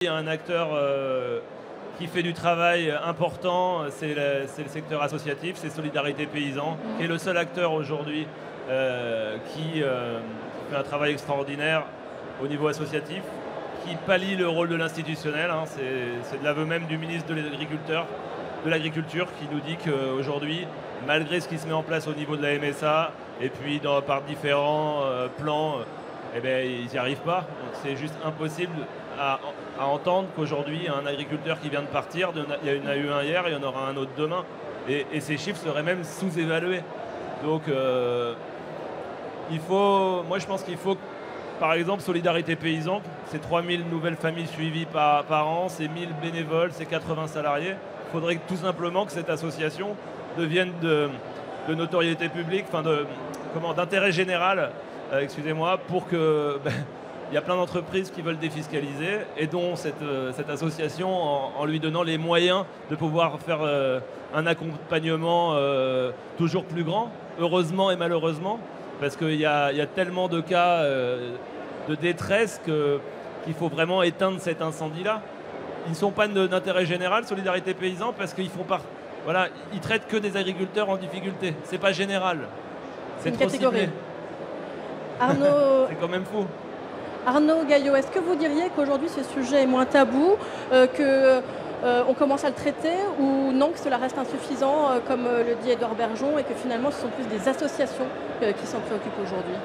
Il y a un acteur qui fait du travail important, c'est le secteur associatif, c'est Solidarité Paysan, qui est le seul acteur aujourd'hui qui fait un travail extraordinaire au niveau associatif, qui pallie le rôle de l'institutionnel. Hein. C'est de l'aveu même du ministre de l'Agriculture qui nous dit qu'aujourd'hui, malgré ce qui se met en place au niveau de la MSA, et puis par différents plans, eh bien, ils n'y arrivent pas. C'est juste impossible à entendre qu'aujourd'hui, un agriculteur qui vient de partir, il y en a eu un hier, il y en aura un autre demain. Et ces chiffres seraient même sous-évalués. Donc, moi je pense qu'il faut, par exemple, Solidarité Paysan, c'est 3000 nouvelles familles suivies par an, c'est 1000 bénévoles, c'est 80 salariés. Il faudrait tout simplement que cette association devienne de notoriété publique, d'intérêt général, excusez-moi, pour que... il y a plein d'entreprises qui veulent défiscaliser et dont cette association, en lui donnant les moyens de pouvoir faire un accompagnement toujours plus grand, heureusement et malheureusement, parce qu'il y a tellement de cas de détresse qu'il faut vraiment éteindre cet incendie-là. Ils ne sont pas d'intérêt général, Solidarité Paysan, parce qu'ils ils traitent que des agriculteurs en difficulté. C'est pas général. C'est trop catégorie. ciblé. Arnaud... C'est quand même fou. Arnaud Gaillot, est-ce que vous diriez qu'aujourd'hui ce sujet est moins tabou, qu'on commence à le traiter, ou non, que cela reste insuffisant, comme le dit Édouard Bergeon, et que finalement ce sont plus des associations qui s'en préoccupent aujourd'hui?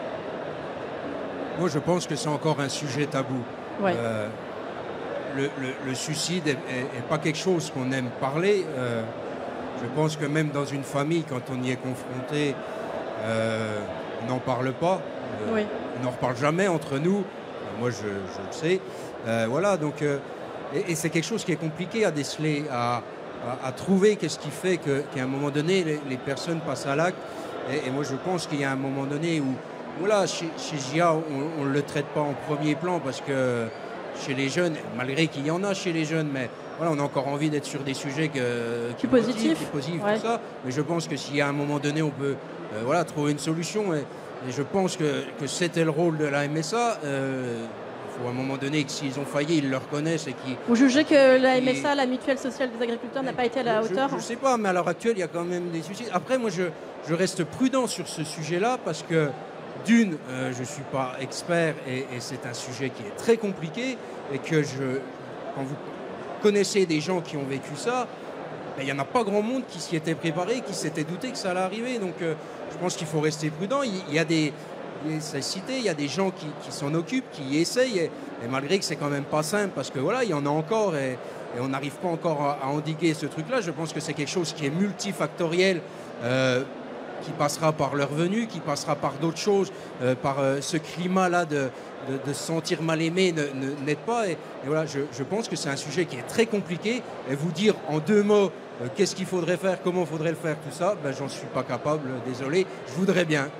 Moi je pense que c'est encore un sujet tabou. Ouais. Le suicide n'est pas quelque chose qu'on aime parler. Je pense que même dans une famille, quand on y est confronté, on n'en parle pas. Oui. On n'en reparle jamais entre nous. Moi, je le sais. Voilà, donc, et c'est quelque chose qui est compliqué à déceler, à trouver qu'est-ce qui fait qu'à un moment donné, les personnes passent à l'acte. Et moi, je pense qu'il y a un moment donné où, voilà, chez GIA, on ne le traite pas en premier plan parce que chez les jeunes, malgré qu'il y en a chez les jeunes, mais voilà, on a encore envie d'être sur des sujets qui positifs, ouais. Tout ça. Mais je pense que s'il y a un moment donné, on peut trouver une solution. Et je pense que c'était le rôle de la MSA. Il faut à un moment donné que s'ils ont failli, ils le reconnaissent. Vous jugez que la MSA, la mutuelle sociale des agriculteurs, n'a pas été à la hauteur? Je ne sais pas, mais à l'heure actuelle, il y a quand même des suicides. Après, moi, je reste prudent sur ce sujet-là parce que, d'une, je ne suis pas expert et c'est un sujet qui est très compliqué et que quand vous connaissez des gens qui ont vécu ça, il n'y en a pas grand monde qui s'y était préparé, qui s'était douté que ça allait arriver. Donc, je pense qu'il faut rester prudent. Il y a des gens qui s'en occupent, qui essayent, et malgré que c'est quand même pas simple, parce que voilà, il y en a encore, et on n'arrive pas encore à endiguer ce truc-là. Je pense que c'est quelque chose qui est multifactoriel, qui passera par le revenu, qui passera par d'autres choses, par ce climat-là de se sentir mal aimé n'aide pas. Et voilà, je pense que c'est un sujet qui est très compliqué. Et vous dire en deux mots qu'est-ce qu'il faudrait faire, comment il faudrait le faire, tout ça, j'en suis pas capable, désolé. Je voudrais bien.